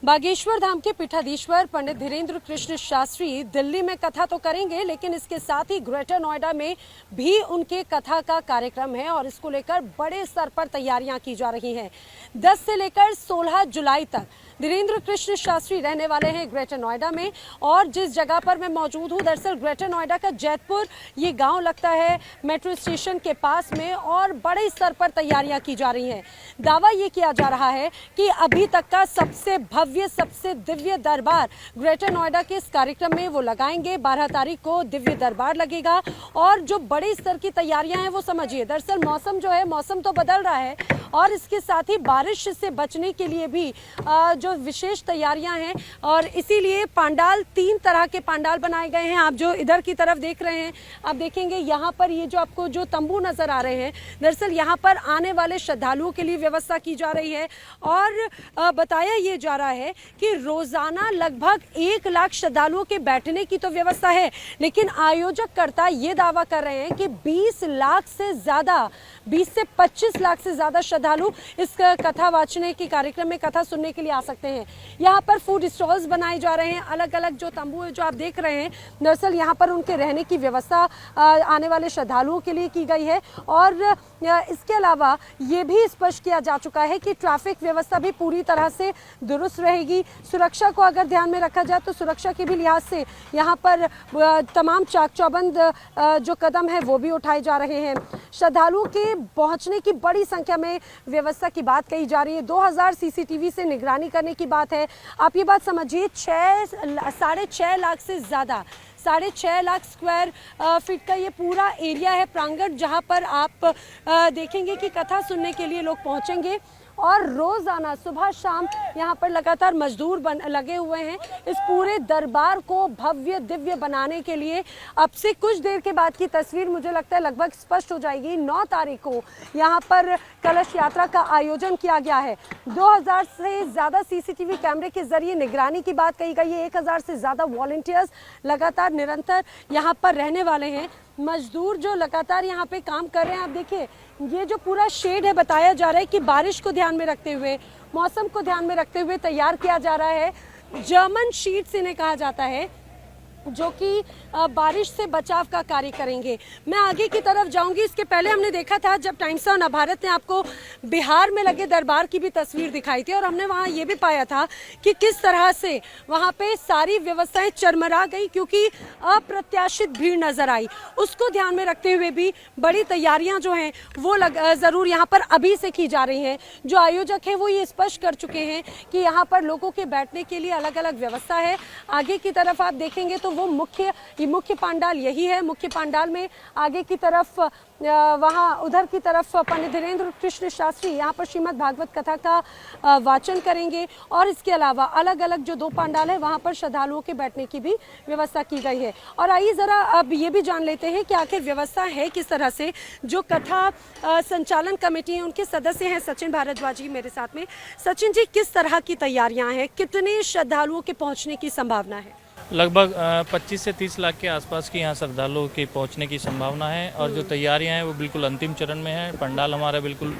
बागेश्वर धाम के पीठाधीश्वर पंडित धीरेन्द्र कृष्ण शास्त्री दिल्ली में कथा तो करेंगे, लेकिन इसके साथ ही ग्रेटर नोएडा में भी उनके कथा का कार्यक्रम है और इसको लेकर बड़े स्तर पर तैयारियां की जा रही हैं। 10 से लेकर 16 जुलाई तक धीरेन्द्र कृष्ण शास्त्री रहने वाले हैं ग्रेटर नोएडा में। और जिस जगह पर मैं मौजूद हूँ, दरअसल ग्रेटर नोएडा का जैतपुर ये गांव लगता है मेट्रो स्टेशन के पास में, और बड़े स्तर पर तैयारियां की जा रही हैं। दावा ये किया जा रहा है कि अभी तक का सबसे भव्य, सबसे दिव्य दरबार ग्रेटर नोएडा के इस कार्यक्रम में वो लगाएंगे। 12 तारीख को दिव्य दरबार लगेगा और जो बड़े स्तर की तैयारियां हैं वो समझिए। दरअसल मौसम जो है, मौसम तो बदल रहा है और इसके साथ ही बारिश से बचने के लिए भी जो विशेष तैयारियां हैं, और इसीलिए पंडाल 3 तरह के पंडाल बनाए गए हैं। आप जो इधर की तरफ देख रहे हैं, आप देखेंगे यहाँ पर ये जो आपको जो तंबू नजर आ रहे हैं, दरअसल यहाँ पर आने वाले श्रद्धालुओं के लिए व्यवस्था की जा रही है। और बताया ये जा रहा है कि रोजाना लगभग 1 लाख श्रद्धालुओं के बैठने की तो व्यवस्था है, लेकिन आयोजककर्ता ये दावा कर रहे हैं कि 20 लाख से ज्यादा, 20 से 25 लाख से ज्यादा श्रद्धालु इस कथा वाचने के कार्यक्रम में कथा सुनने के लिए आ सकते हैं। यहाँ पर फूड स्टॉल्स बनाए जा रहे हैं, अलग अलग जो तंबू है जो आप देख रहे हैं, दरअसल यहाँ पर उनके रहने की व्यवस्था आने वाले श्रद्धालुओं के लिए की गई है। और इसके अलावा ये भी स्पष्ट किया जा चुका है कि ट्रैफिक व्यवस्था भी पूरी तरह से दुरुस्त रहेगी। सुरक्षा को अगर ध्यान में रखा जाए तो सुरक्षा के भी लिहाज से यहाँ पर तमाम चाक चौबंद जो कदम है वो भी उठाए जा रहे हैं। श्रद्धालुओं के पहुंचने की बड़ी संख्या में व्यवस्था की बात कही जा रही है। 2000 सीसीटीवी से निगरानी करने की बात है। आप ये बात समझिए, 6.5 लाख से ज्यादा, 6.5 लाख स्क्वायर फीट का ये पूरा एरिया है, प्रांगण, जहां पर आप देखेंगे कि कथा सुनने के लिए लोग पहुंचेंगे। और रोजाना सुबह शाम यहाँ पर लगातार मजदूर लगे हुए हैं इस पूरे दरबार को भव्य दिव्य बनाने के लिए। अब से कुछ देर के बाद की तस्वीर मुझे लगता है लगभग स्पष्ट हो जाएगी। 9 तारीख को यहाँ पर कलश यात्रा का आयोजन किया गया है। 2000 से ज्यादा सीसीटीवी कैमरे के जरिए निगरानी की बात कही गई है। 1000 से ज्यादा वॉलंटियर्स लगातार निरंतर यहाँ पर रहने वाले हैं। मजदूर जो लगातार यहाँ पे काम कर रहे हैं, आप देखिए ये जो पूरा शेड है, बताया जा रहा है कि बारिश को ध्यान में रखते हुए, मौसम को ध्यान में रखते हुए तैयार किया जा रहा है। जर्मन शीट्स इन्हें कहा जाता है, जो कि बारिश से बचाव का कार्य करेंगे। मैं आगे की तरफ जाऊंगी। इसके पहले हमने देखा था जब टाइम्स ऑफ नवभारत ने आपको बिहार में लगे दरबार की भी तस्वीर दिखाई थी, और हमने वहां ये भी पाया था कि किस तरह से वहां पे सारी व्यवस्थाएं चरमरा गई क्योंकि अप्रत्याशित भीड़ नजर आई। उसको ध्यान में रखते हुए भी बड़ी तैयारियां जो हैं वो जरूर यहाँ पर अभी से की जा रही हैं। जो आयोजक है वो ये स्पष्ट कर चुके हैं कि यहाँ पर लोगों के बैठने के लिए अलग अलग व्यवस्था है। आगे की तरफ आप देखेंगे तो वो मुख्य पंडाल यही है। मुख्य पंडाल में आगे की तरफ वहाँ उधर की तरफ पंडित धीरेन्द्र कृष्ण शास्त्री यहाँ पर श्रीमद् भागवत कथा का वाचन करेंगे। और इसके अलावा अलग अलग जो 2 पंडाल है वहाँ पर श्रद्धालुओं के बैठने की भी व्यवस्था की गई है। और आइए जरा अब ये भी जान लेते हैं कि आखिर व्यवस्था है किस तरह से। जो कथा संचालन कमेटी है उनके सदस्य हैं सचिन भारद्वाज जी मेरे साथ में। सचिन जी, किस तरह की तैयारियां हैं, कितने श्रद्धालुओं के पहुँचने की संभावना है? लगभग 25 से 30 लाख के आसपास की यहाँ श्रद्धालुओं के पहुँचने की संभावना है। और जो तैयारियां हैं वो बिल्कुल अंतिम चरण में है। पंडाल हमारा बिल्कुल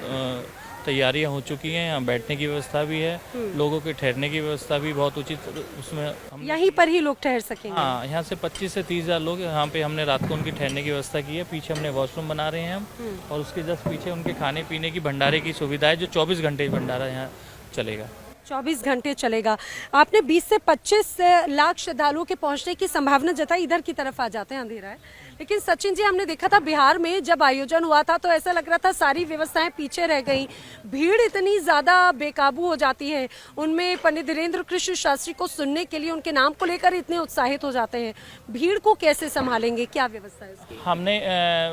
तैयारियां हो चुकी हैं। यहाँ बैठने की व्यवस्था भी है, लोगों के ठहरने की व्यवस्था भी बहुत उचित, उसमें हम यहीं पर ही लोग ठहर सकेंगे। हाँ, यहाँ से 25 से 30 हज़ार लोग यहाँ पे हमने रात को उनकी ठहरने की व्यवस्था की है। पीछे हमने वॉशरूम बना रहे हैं हम, और उसके जस्ट पीछे उनके खाने पीने की भंडारे की सुविधा है, जो 24 घंटे भंडारा यहाँ चलेगा। 24 घंटे चलेगा। आपने 20 से 25 लाख श्रद्धालुओं के पहुंचने की संभावना जताई। इधर की तरफ आ जाते हैं, अंधेरा है। लेकिन सचिन जी, हमने देखा था बिहार में जब आयोजन हुआ था तो ऐसा लग रहा था सारी व्यवस्थाएं पीछे रह गई। भीड़ इतनी ज्यादा बेकाबू हो जाती है, उनमें पंडित धीरेन्द्र कृष्ण शास्त्री को सुनने के लिए, उनके नाम को लेकर इतने उत्साहित हो जाते हैं। भीड़ को कैसे संभालेंगे, क्या व्यवस्था है उसकी? हमने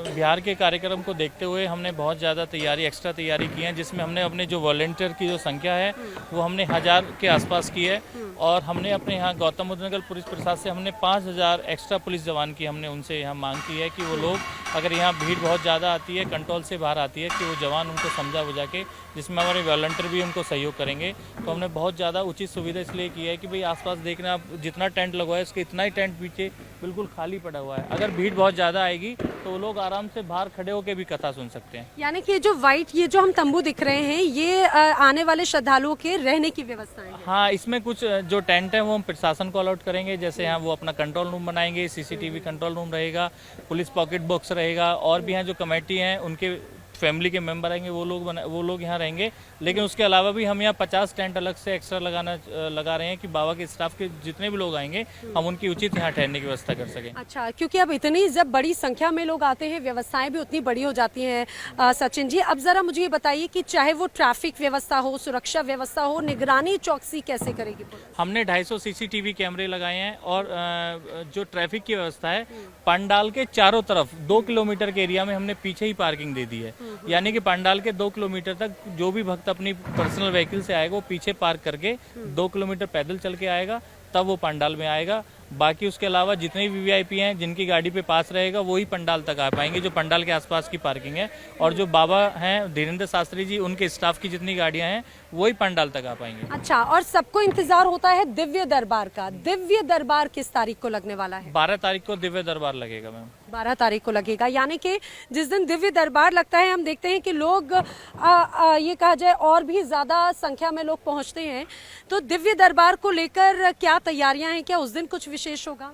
बिहार के कार्यक्रम को देखते हुए हमने बहुत ज़्यादा एक्स्ट्रा तैयारी की है, जिसमें हमने अपने जो वॉलंटियर की जो संख्या है वो हमने 1000 के आसपास की है। और हमने अपने यहाँ गौतम बुद्ध नगर पुलिस प्रशासन से हमने 5000 एक्स्ट्रा पुलिस जवान की हमने उनसे यहाँ मांग की है कि वो लोग, अगर यहाँ भीड़ बहुत ज़्यादा आती है, कंट्रोल से बाहर आती है, कि वो जवान उनको समझा बुझा के, जिसमें हमारे वॉलंटियर भी उनको सहयोग करेंगे। तो हमने बहुत ज़्यादा उचित सुविधा इसलिए की है कि भाई आसपास देखना, आप जितना टेंट लगवाए उसके इतना ही टेंट पीछे बिल्कुल खाली पड़ा हुआ है। अगर भीड़ बहुत ज़्यादा आएगी तो वो लोग आराम से बाहर खड़े होकर भी कथा सुन सकते हैं। यानी कि ये जो हम तंबू दिख रहे हैं ये आने वाले श्रद्धालुओं के रहने की व्यवस्था है। हाँ, इसमें कुछ जो टेंट है वो हम प्रशासन को अलॉट करेंगे, जैसे यहाँ वो अपना कंट्रोल रूम बनाएंगे, सीसीटीवी कंट्रोल रूम रहेगा, पुलिस पॉकेट बॉक्स रहेगा, और भी यहाँ जो कमेटी हैं उनके फैमिली के मेंबर आएंगे, वो लोग यहाँ रहेंगे। लेकिन उसके अलावा भी हम यहाँ 50 टेंट अलग से एक्स्ट्रा लगा रहे हैं कि बाबा के स्टाफ के जितने भी लोग आएंगे हम उनकी उचित यहाँ ठहरने की व्यवस्था कर सकें। अच्छा, क्योंकि अब इतनी जब बड़ी संख्या में लोग आते हैं, व्यवस्थाएं भी उतनी बड़ी हो जाती हैं। सचिन जी, अब जरा मुझे ये बताइए कि चाहे वो ट्रैफिक व्यवस्था हो, सुरक्षा व्यवस्था हो, निगरानी चौकसी कैसे करेगी पुलिस? हमने 250 सीसीटीवी कैमरे लगाए हैं, और जो ट्रैफिक की व्यवस्था है, पंडाल के चारों तरफ 2 किलोमीटर के एरिया में हमने पीछे ही पार्किंग दे दी है। यानी कि पंडाल के 2 किलोमीटर तक जो भी भक्त अपनी पर्सनल व्हीकल से आएगा वो पीछे पार्क करके 2 किलोमीटर पैदल चल के आएगा, तब वो पंडाल में आएगा। बाकी उसके अलावा जितने भी वीआईपी हैं जिनकी गाड़ी पे पास रहेगा वही पंडाल तक आ पाएंगे, जो पंडाल के आसपास की पार्किंग है, और जो बाबा हैं धीरेन्द्र शास्त्री जी उनके स्टाफ की जितनी गाड़ियां हैं वही पंडाल तक आ पाएंगे। अच्छा, और सबको इंतजार होता है दिव्य दरबार का। दिव्य दरबार किस तारीख को लगने वाला है? 12 तारीख को दिव्य दरबार लगेगा मैम। 12 तारीख को लगेगा, यानी कि जिस दिन दिव्य दरबार लगता है हम देखते हैं कि लोग ये कहा जाए और भी ज्यादा संख्या में लोग पहुंचते हैं। तो दिव्य दरबार को लेकर क्या तैयारियां हैं? क्या उस दिन कुछ विशेष होगा?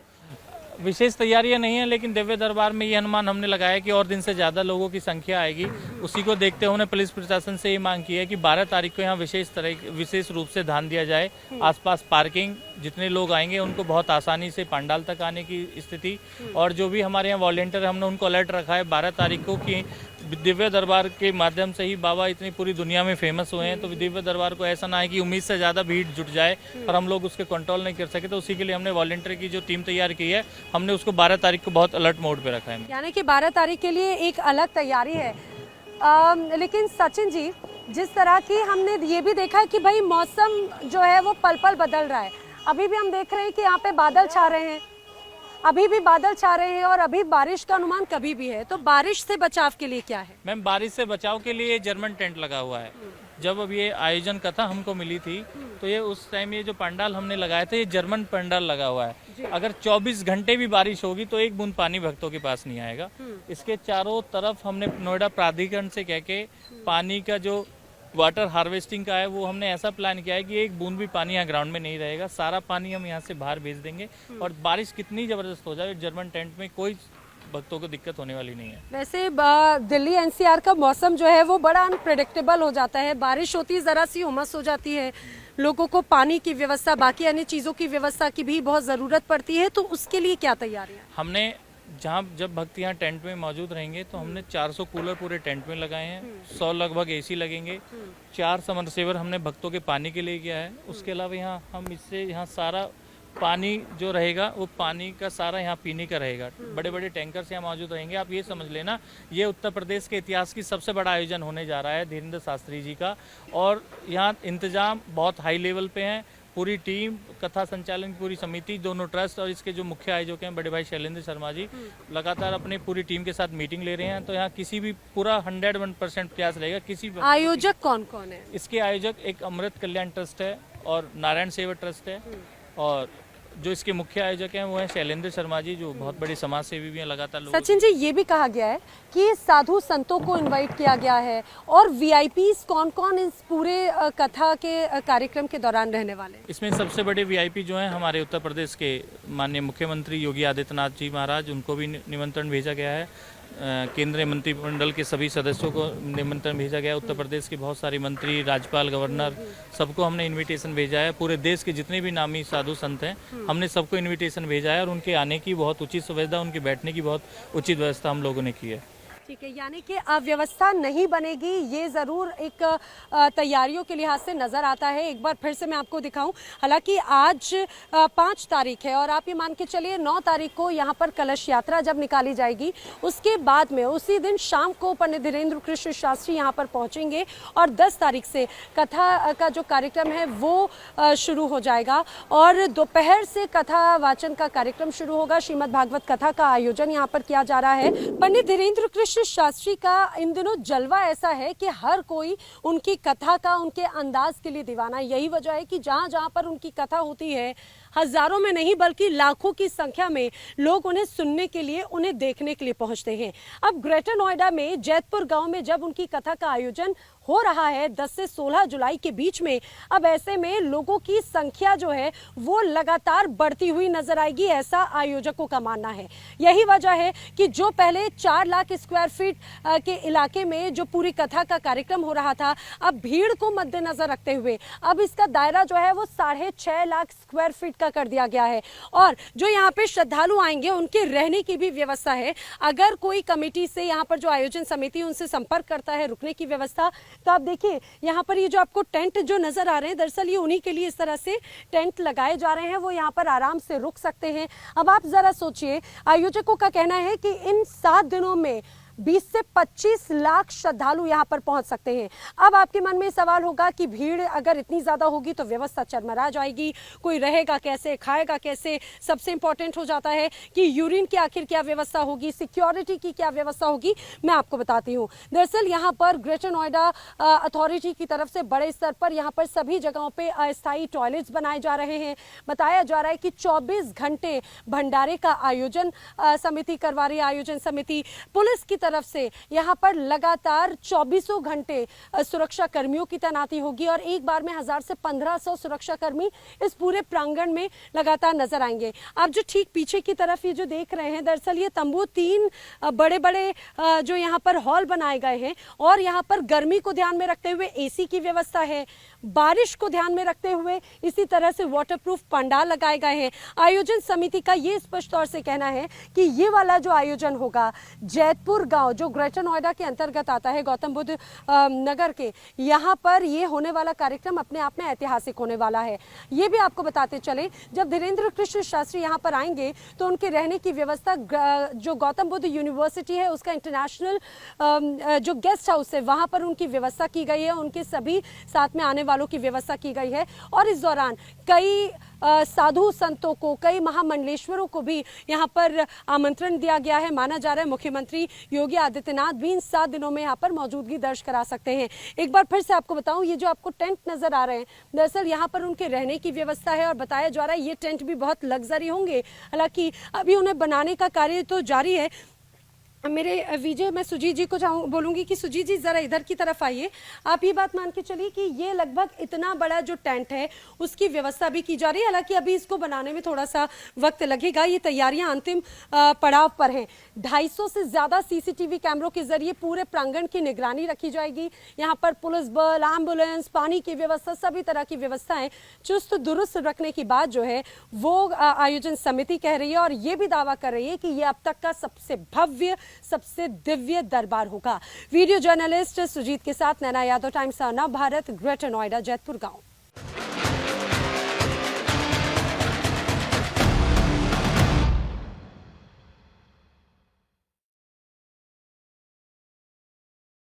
विशेष तैयारियां नहीं है, लेकिन दिव्य दरबार में ये अनुमान हमने लगाया कि और दिन से ज्यादा लोगों की संख्या आएगी। उसी को देखते हुए पुलिस प्रशासन से ये मांग की है कि 12 तारीख को यहाँ विशेष रूप से ध्यान दिया जाए। आसपास पार्किंग, जितने लोग आएंगे उनको बहुत आसानी से पंडाल तक आने की स्थिति, और जो भी हमारे यहाँ वॉलेंटियर हमने उनको अलर्ट रखा है 12 तारीख को कि दिव्य दरबार के माध्यम से ही बाबा इतनी पूरी दुनिया में फेमस हुए हैं, तो दिव्य दरबार को ऐसा ना है कि उम्मीद से ज़्यादा भीड़ जुट जाए और हम लोग उसके कंट्रोल नहीं कर सके। तो उसी के लिए हमने वॉलेंटियर की जो टीम तैयार की है, हमने उसको 12 तारीख को बहुत अलर्ट मोड पे रखा है। यानी कि 12 तारीख के लिए एक अलग तैयारी है। लेकिन सचिन जी, जिस तरह की हमने ये भी देखा है कि भाई मौसम जो है वो पल पल बदल रहा है। अभी भी हम देख रहे हैं कि यहाँ पे बादल छा रहे हैं, अभी भी बादल छा रहे हैं, और अभी बारिश का अनुमान कभी भी है। तो बारिश से बचाव के लिए क्या है? मैम, बारिश से बचाव के लिए जर्मन टेंट लगा हुआ है। जब अब ये आयोजन कथा हमको मिली थी तो ये उस टाइम ये जो पंडाल हमने लगाए थे, ये जर्मन पंडाल लगा हुआ है। अगर 24 घंटे भी बारिश होगी तो एक बूंद पानी भक्तों के पास नहीं आएगा। इसके चारों तरफ हमने नोएडा प्राधिकरण से कह के पानी का जो वाटर हार्वेस्टिंग का है वो हमने ऐसा प्लान किया है कि एक बूंद भी पानी यहाँ ग्राउंड में नहीं रहेगा, सारा पानी हम यहाँ से बाहर भेज देंगे। और बारिश कितनी जबरदस्त हो जाए, जर्मन टेंट में कोई भक्तों को दिक्कत होने वाली नहीं है। वैसे दिल्ली एनसीआर का मौसम जो है वो बड़ा अनप्रेडिक्टेबल हो जाता है। बारिश होती है, जरा सी उमस हो जाती है, लोगों को पानी की व्यवस्था, बाकी अन्य चीजों की व्यवस्था की भी बहुत जरूरत पड़ती है। तो उसके लिए क्या तैयारियां? हमने जब भक्त यहाँ टेंट में मौजूद रहेंगे तो हमने 400 कूलर पूरे टेंट में लगाए हैं, 100 लगभग एसी लगेंगे, 4 समरसेवर हमने भक्तों के पानी के लिए किया है। उसके अलावा यहाँ हम इससे यहाँ सारा पानी जो रहेगा वो पानी का सारा यहाँ पीने का रहेगा। बड़े बड़े टैंकर्स यहाँ मौजूद रहेंगे। आप ये समझ लेना, ये उत्तर प्रदेश के इतिहास की सबसे बड़ा आयोजन होने जा रहा है धीरेन्द्र शास्त्री जी का, और यहाँ इंतजाम बहुत हाई लेवल पे हैं। पूरी टीम, कथा संचालन की पूरी समिति, दोनों ट्रस्ट और इसके जो मुख्य आयोजक हैं बड़े भाई शैलेंद्र शर्मा जी, लगातार अपने पूरी टीम के साथ मीटिंग ले रहे हैं। तो यहाँ किसी भी पूरा 101% प्रयास रहेगा। किसी आयोजक कौन कौन है? इसके आयोजक एक अमृत कल्याण ट्रस्ट है और नारायण सेवा ट्रस्ट है, और जो इसके मुख्य आयोजक हैं वो हैं शैलेंद्र शर्मा जी, जो बहुत बड़े समाज सेवी भी हैं। लगातार सचिन जी, ये भी कहा गया है कि साधु संतों को इनवाइट किया गया है, और वीआईपीज कौन कौन इस पूरे कथा के कार्यक्रम के दौरान रहने वाले? इसमें सबसे बड़े वीआईपी जो हैं हमारे उत्तर प्रदेश के माननीय मुख्यमंत्री योगी आदित्यनाथ जी महाराज, उनको भी निमंत्रण भेजा गया है। केंद्रीय मंत्रिमंडल के सभी सदस्यों को निमंत्रण भेजा गया है। उत्तर प्रदेश के बहुत सारे मंत्री, राज्यपाल, गवर्नर, सबको हमने इनविटेशन भेजा है। पूरे देश के जितने भी नामी साधु संत हैं हमने सबको इनविटेशन भेजा है, और उनके आने की बहुत उचित सुविधा, उनके बैठने की बहुत उचित व्यवस्था हम लोगों ने की है। ठीक है, यानी कि अव्यवस्था नहीं बनेगी, ये जरूर एक तैयारियों के लिहाज से नजर आता है। एक बार फिर से मैं आपको दिखाऊं, हालांकि आज 5 तारीख है, और आप ये मान के चलिए 9 तारीख को यहाँ पर कलश यात्रा जब निकाली जाएगी, उसके बाद में उसी दिन शाम को पंडित धीरेन्द्र कृष्ण शास्त्री यहाँ पर पहुंचेंगे, और 10 तारीख से कथा का जो कार्यक्रम है वो शुरू हो जाएगा, और दोपहर से कथा वाचन का कार्यक्रम शुरू होगा। श्रीमद् भागवत कथा का आयोजन यहाँ पर किया जा रहा है। पंडित धीरेन्द्र कृष्ण शास्त्री का इन दिनों जलवा ऐसा है कि हर कोई उनकी कथा का, उनके अंदाज के लिए दीवाना। यही वजह है कि जहां जहां पर उनकी कथा होती है, हजारों में नहीं बल्कि लाखों की संख्या में लोग उन्हें सुनने के लिए, उन्हें देखने के लिए पहुंचते हैं। अब ग्रेटर नोएडा में जैतपुर गांव में जब उनकी कथा का आयोजन हो रहा है 10 से 16 जुलाई के बीच में। अब ऐसे में लोगों की संख्या जो है वो लगातार बढ़ती हुई नजर आएगी, ऐसा आयोजकों का मानना है। यही वजह है कि जो पहले 4 लाख स्क्वायर फीट के इलाके में जो पूरी कथा का कार्यक्रम हो रहा था, अब भीड़ को मद्देनजर रखते हुए अब इसका दायरा जो है वो 6.5 लाख स्क्वायर फीट का कर दिया गया है। और जो यहाँ पे श्रद्धालु आएंगे उनके रहने की भी व्यवस्था है। अगर कोई कमेटी से यहाँ पर जो आयोजन समिति उनसे संपर्क करता है रुकने की व्यवस्था, तो आप देखिए यहाँ पर ये जो आपको टेंट जो नजर आ रहे हैं, दरअसल ये उन्हीं के लिए इस तरह से टेंट लगाए जा रहे हैं, वो यहाँ पर आराम से रुक सकते हैं। अब आप जरा सोचिए, आयोजकों का कहना है कि इन 7 दिनों में 20 से 25 लाख श्रद्धालु यहाँ पर पहुंच सकते हैं। अब आपके मन में सवाल होगा कि भीड़ अगर इतनी ज्यादा होगी तो व्यवस्था चरमरा जाएगी, कोई रहेगा कैसे, खाएगा कैसे। सबसे इंपॉर्टेंट हो जाता है कि यूरिन की आखिर क्या व्यवस्था होगी, सिक्योरिटी की क्या व्यवस्था होगी, मैं आपको बताती हूँ। दरअसल यहाँ पर ग्रेटर नोएडा अथॉरिटी की तरफ से बड़े स्तर पर यहाँ पर सभी जगहों पर अस्थायी टॉयलेट्स बनाए जा रहे हैं। बताया जा रहा है कि 24 घंटे भंडारे का आयोजन समिति करवा रही है। आयोजन समिति पुलिस की तरफ से यहाँ पर लगातार 24 घंटे सुरक्षा कर्मियों की तैनाती होगी और एक बार में 1000 से 1500 सुरक्षा कर्मी इस पूरे प्रांगण में लगातार नजर आएंगे। आप जो ठीक पीछे की तरफ ये जो देख रहे हैं, दरअसल ये तंबू 3 बड़े बड़े जो यहाँ पर हॉल बनाए गए हैं और यहाँ पर गर्मी को ध्यान में रखते हुए एसी की व्यवस्था है, बारिश को ध्यान में रखते हुए इसी तरह से वाटरप्रूफ पंडाल लगाए गए हैं। आयोजन समिति का ये स्पष्ट तौर से कहना है कि ये वाला जो आयोजन होगा जैतपुर गांव जो ग्रेटर नोएडा के अंतर्गत आता है, गौतम बुद्ध नगर के, यहाँ पर ये होने वाला कार्यक्रम अपने आप में ऐतिहासिक होने वाला है। ये भी आपको बताते चले, जब धीरेन्द्र कृष्ण शास्त्री यहाँ पर आएंगे तो उनके रहने की व्यवस्था जो गौतम बुद्ध यूनिवर्सिटी है उसका इंटरनेशनल जो गेस्ट हाउस है वहां पर उनकी व्यवस्था की गई है, उनके सभी साथ में आने वालों की व्यवस्था की गई है। और इस दौरान कई साधु संतों को, कई महामंडलेश्वरों को भी यहाँ पर आमंत्रण दिया गया है। माना जा रहा है मुख्यमंत्री योगी आदित्यनाथ भी इन 7 दिनों में यहाँ पर मौजूदगी दर्ज करा सकते हैं। एक बार फिर से आपको बताऊं, ये जो आपको टेंट नजर आ रहे हैं, दरअसल यहाँ पर उनके रहने की व्यवस्था है और बताया जा रहा है ये टेंट भी बहुत लग्जरी होंगे। हालांकि अभी उन्हें बनाने का कार्य तो जारी है। मेरे विजय, मैं सुजीत जी को बोलूंगी कि सुजीत जी जरा इधर की तरफ आइए। आप ये बात मान के चलिए कि ये लगभग इतना बड़ा जो टेंट है उसकी व्यवस्था भी की जा रही है। हालांकि अभी इसको बनाने में थोड़ा सा वक्त लगेगा, ये तैयारियां अंतिम पड़ाव पर हैं। 250 से ज्यादा सीसीटीवी कैमरों के जरिए पूरे प्रांगण की निगरानी रखी जाएगी। यहाँ पर पुलिस बल, एम्बुलेंस, पानी की व्यवस्था, सभी तरह की व्यवस्थाएं चुस्त दुरुस्त रखने की बात जो है वो आयोजन समिति कह रही है और ये भी दावा कर रही है कि ये अब तक का सबसे भव्य, सबसे दिव्य दरबार होगा। वीडियो जर्नलिस्ट सुजीत के साथ नैना यादव, टाइम्स नव भारत, ग्रेटर नोएडा, जैतपुर गांव।